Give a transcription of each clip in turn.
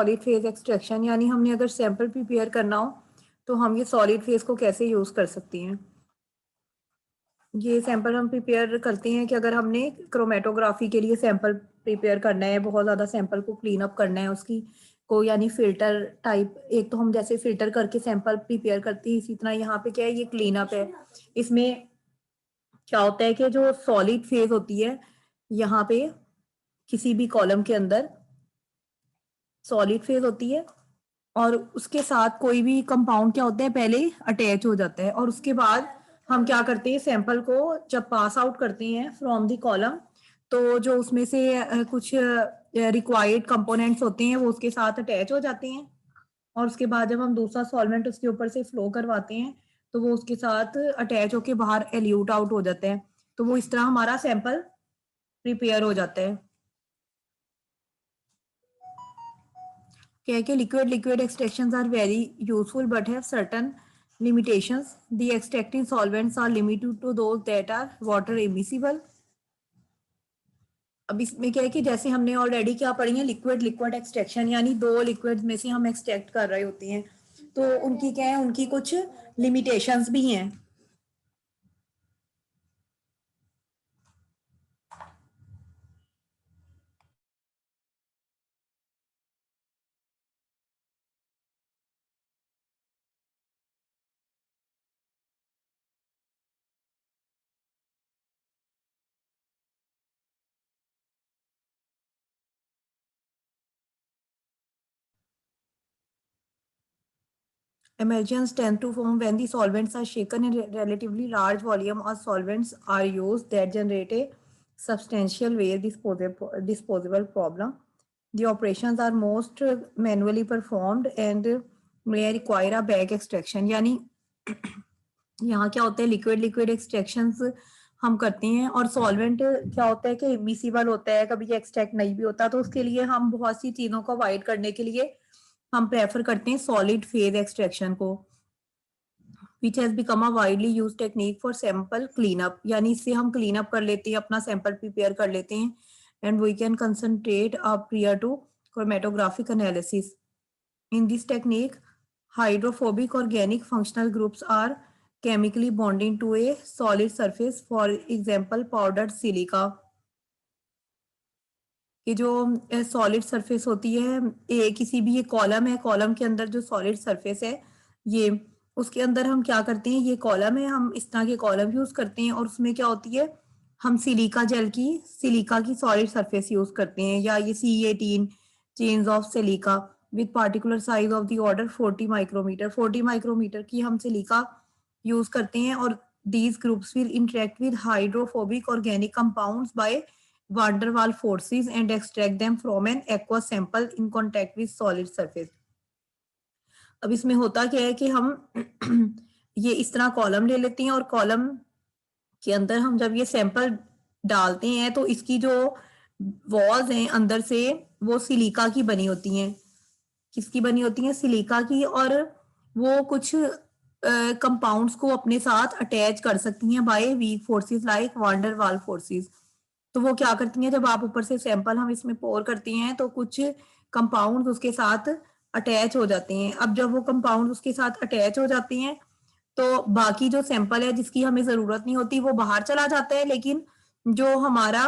Solid phase extraction, यानी हमने अगर सैंपल प्रिपेयर करना हो तो हम ये सॉलिड फेज को कैसे यूज कर सकती हैं। ये सैंपल हम प्रिपेयर करते हैं कि अगर हमने क्रोमेटोग्राफी के लिए सैंपल प्रिपेयर करना है, बहुत ज़्यादा सैंपल को क्लीन अप करना है उसकी को, यानी फिल्टर टाइप, एक तो हम जैसे फिल्टर करके सैंपल प्रिपेयर करते हैं, इसी तरह यहाँ पे क्या है, ये क्लीन अप है। इसमें क्या होता है कि जो सॉलिड फेज होती है, यहाँ पे किसी भी कॉलम के अंदर सॉलिड फेज होती है और उसके साथ कोई भी कंपाउंड क्या होता है, पहले अटैच हो जाता है और उसके बाद हम क्या करते हैं, सैंपल को जब पास आउट करते हैं फ्रॉम द कॉलम, तो जो उसमें से कुछ रिक्वायर्ड कंपोनेंट्स होते हैं वो उसके साथ अटैच हो जाते हैं और उसके बाद जब हम दूसरा सॉल्वेंट उसके ऊपर से फ्लो करवाते हैं तो वो उसके साथ अटैच होके बाहर एल्यूट आउट हो जाता है। तो वो इस तरह हमारा सैंपल प्रिपेयर हो जाता है। क्या है कि liquid extractions are very useful but have certain limitations. The extracting solvents are limited to those that are water immiscible. अब इसमें क्या है कि जैसे हमने ऑलरेडी क्या पढ़ी है, लिक्विड एक्सट्रैक्शन, यानी दो लिक्विड में से हम एक्सट्रैक्ट कर रहे होते हैं, तो उनकी क्या है, उनकी कुछ लिमिटेशंस भी हैं। Emulsions tend to form when the solvents are shaken in relatively large volume, or solvents are used that generate a substantial waste disposable problem. The operations are most manually performed and may require a back extraction. यानी यहाँ क्या होता है, liquid extractions हम करते हैं और solvent क्या होता है कि इमिसिबल होता है, कभी एक्सट्रैक्ट नहीं भी होता, तो उसके लिए हम बहुत सी चीजों को अवॉइड करने के लिए हम प्रेफर करते हैं सॉलिड फेज एक्सट्रैक्शन को, which has become a widely use technique for sample clean up. यानी इससे हम क्लीन अप कर लेते हैं, अपना सैंपल प्रिपेयर कर लेते हैं and we can concentrate prior to chromatographic analysis. In this technique hydrophobic organic functional groups are chemically bonding to a solid surface, for example powdered silica। कि जो सॉलिड सरफेस होती है, किसी भी, ये कॉलम है, कॉलम के अंदर जो सॉलिड सरफेस है, ये उसके अंदर हम क्या करते हैं, ये कॉलम है, हम इस तरह के कॉलम यूज करते हैं और उसमें क्या होती है, हम सिलिका की सॉलिड सरफेस यूज करते हैं, या ये C18 chains of silica with particular size of the order 40 micrometer की हम सिलिका यूज करते हैं और these groups will interact with hydrophobic organic compounds by van der Waals forces and extract them from an aqueous sample in contact with solid surface। अब इसमें होता क्या है कि हम ये इस तरह कॉलम ले लेते हैं और कॉलम के अंदर हम जब ये सैंपल डालते हैं तो इसकी जो वॉल्स हैं अंदर से, वो सिलिका की बनी होती हैं। किसकी बनी होती हैं, सिलिका की, और वो कुछ कंपाउंड्स को अपने साथ अटैच कर सकती हैं by weak forces like van der वाल फोर्सेस। तो वो क्या करती हैं, जब आप ऊपर से सैंपल हम इसमें पोर करते हैं तो कुछ कंपाउंड उसके साथ अटैच हो जाते हैं। अब जब वो कंपाउंड उसके साथ अटैच हो जाते हैं तो बाकी जो सैंपल है जिसकी हमें जरूरत नहीं होती वो बाहर चला जाता है, लेकिन जो हमारा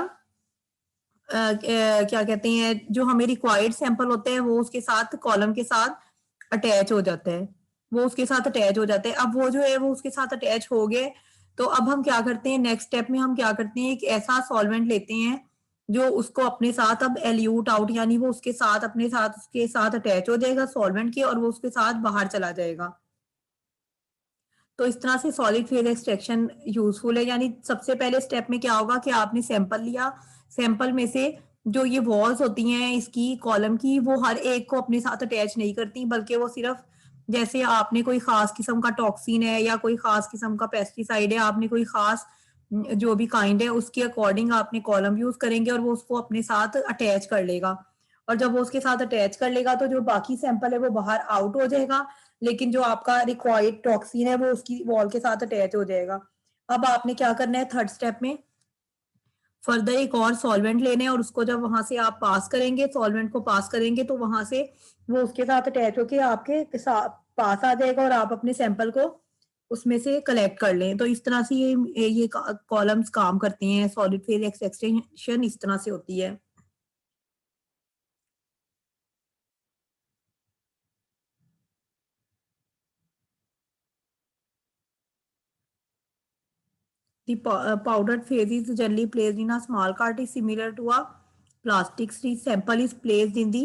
क्या कहते हैं, जो हमें रिक्वायर्ड सैंपल होते हैं वो उसके साथ कॉलम के साथ अटैच हो जाता है, वो उसके साथ अटैच हो जाते हैं। अब वो जो है वो उसके साथ अटैच हो गए, तो अब हम क्या करते हैं, नेक्स्ट स्टेप में हम क्या करते हैं, एक ऐसा सॉल्वेंट लेते हैं जो उसको अपने साथ अब एल्यूट आउट, यानी वो उसके साथ अपने साथ उसके साथ अटैच हो जाएगा सॉल्वेंट के और वो उसके साथ बाहर चला जाएगा। तो इस तरह से सॉलिड फेज एक्सट्रैक्शन यूजफुल है। यानी सबसे पहले स्टेप में क्या होगा कि आपने सैंपल लिया, सैंपल में से जो ये वॉल्स होती हैं इसकी कॉलम की, वो हर एक को अपने साथ अटैच नहीं करती, बल्कि वो सिर्फ जैसे आपने कोई खास किस्म का टॉक्सिन है या कोई खास किस्म का पेस्टिसाइड है, आपने कोई खास जो भी काइंड है उसके अकॉर्डिंग आपने कॉलम यूज करेंगे और वो उसको अपने साथ अटैच कर लेगा। और जब वो उसके साथ अटैच कर लेगा तो जो बाकी सैंपल है वो बाहर आउट हो जाएगा, लेकिन जो आपका रिक्वायर्ड टॉक्सिन है वो उसकी वॉल के साथ अटैच हो जाएगा। अब आपने क्या करना है थर्ड स्टेप में, फर्दर एक और सॉल्वेंट लेने और उसको जब वहां से आप पास करेंगे, सॉल्वेंट को पास करेंगे, तो वहां से वो उसके साथ अटैच होके आपके पास आ जाएगा और आप अपने सैंपल को उसमें से कलेक्ट कर लें। तो इस तरह से ये कॉलम्स काम करते हैं। सॉलिड फेज एक्सट्रैक्शन इस तरह से होती है। The powdered phase is generally placed in a small cartridge similar to a plastic syringe. Sample is placed in the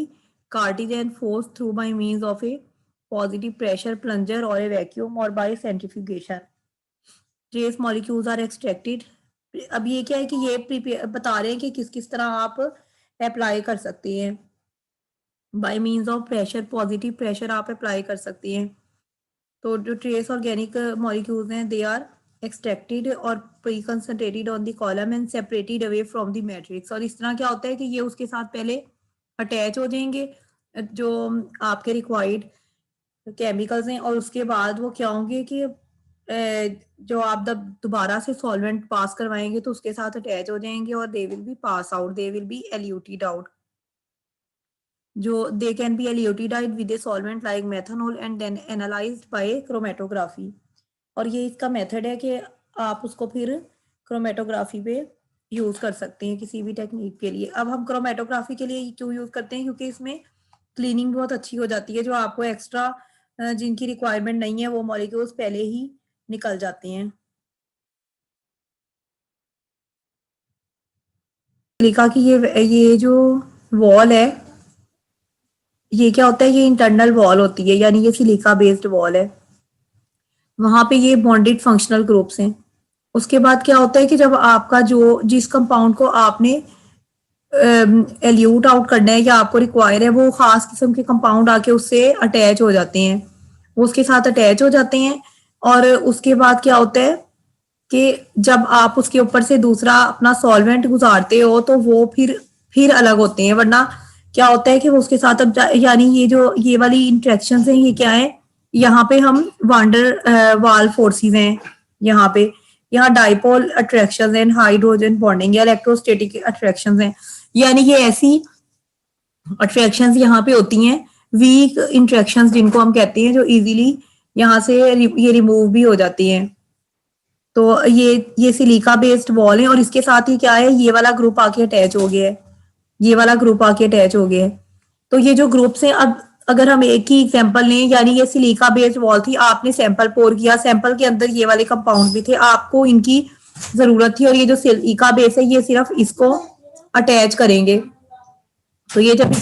cartridge and forced through by means of a positive pressure plunger or a vacuum or by centrifugation. Trace molecules are extracted. अब ये क्या है कि ये बता रहे हैं कि किस किस तरह आप अप्लाई कर सकते हैं। Bye means of pressure, positive pressure आप अप्लाई कर सकते हैं। तो जो ट्रेस ऑर्गेनिक मॉलिक्यूल्स हैं दे आर एक्सट्रैक्टेड और pre concentrated on the column and separated away from the matrix. और इस तरह क्या होता है कि ये उसके साथ पहले अटैच हो जाएंगे जो आपके रिक्वायर्ड केमिकल्स हैं, और उसके बाद वो क्या होंगे कि जो आप दोबारा से सॉल्वेंट पास करवाएंगे तो उसके साथ अटैच हो जाएंगे और they will be pass out, they will be eluted out. जो they can be eluted with a solvent like methanol and then analysed by chromatography. और ये इसका मेथड है कि आप उसको फिर क्रोमेटोग्राफी पे यूज कर सकते हैं किसी भी टेक्निक के लिए। अब हम क्रोमेटोग्राफी के लिए क्यों यूज करते हैं, क्योंकि इसमें क्लीनिंग बहुत अच्छी हो जाती है। जो आपको एक्स्ट्रा जिनकी रिक्वायरमेंट नहीं है वो मॉलिक्यूल्स पहले ही निकल जाते हैं। सिलिका की ये जो वॉल है, ये क्या होता है, ये इंटरनल वॉल होती है, यानी ये सिलिका बेस्ड वॉल है। वहां पे ये बॉन्डेड फंक्शनल ग्रुप्स हैं। उसके बाद क्या होता है कि जब आपका जो जिस कंपाउंड को आपने एल्यूट आउट करना है या आपको रिक्वायर है, वो खास किस्म के कंपाउंड आके उससे अटैच हो जाते हैं, वो उसके साथ अटैच हो जाते हैं। और उसके बाद क्या होता है कि जब आप उसके ऊपर से दूसरा अपना सॉल्वेंट गुजारते हो तो वो फिर अलग होते हैं। वरना क्या होता है कि वो उसके साथ अब यानी ये वाली इंट्रैक्शन है, ये क्या है, यहाँ पे हम वांडर वाल फोर्सेस हैं, यहाँ डाइपोल अट्रैक्शन है, हाइड्रोजन बॉन्डिंग या इलेक्ट्रोस्टैटिक अट्रैक्शन है। यानी ये ऐसी अट्रैक्शंस यहाँ पे होती हैं, वीक इंट्रैक्शंस जिनको हम कहते हैं, जो इजीली यहाँ से ये रिमूव भी हो जाती हैं। तो ये सिलिका बेस्ड वॉल है और इसके साथ ही क्या है, ये वाला ग्रुप आके अटैच हो गया है, ये वाला ग्रुप आके अटैच हो गया है। तो ये जो ग्रुप्स हैं, अब अगर हम एक ही एग्जांपल लें, यानी ये सिलिका बेस्ड वॉल थी, आपने सैंपल पोर किया, सैंपल के अंदर ये वाले कंपाउंड भी थे, आपको इनकी जरूरत थी, और ये जो सिलिका बेस है ये सिर्फ इसको अटैच करेंगे। तो ये जब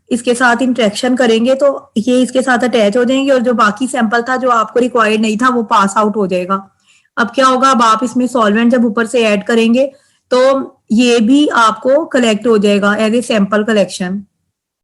इसके साथ इंट्रैक्शन करेंगे तो ये इसके साथ अटैच हो जाएंगे, और जो बाकी सैंपल था जो आपको रिक्वायर्ड नहीं था वो पास आउट हो जाएगा। अब क्या होगा, अब आप इसमें सॉल्वेंट जब ऊपर से ऐड करेंगे तो ये भी आपको कलेक्ट हो जाएगा एज ए सैंपल कलेक्शन।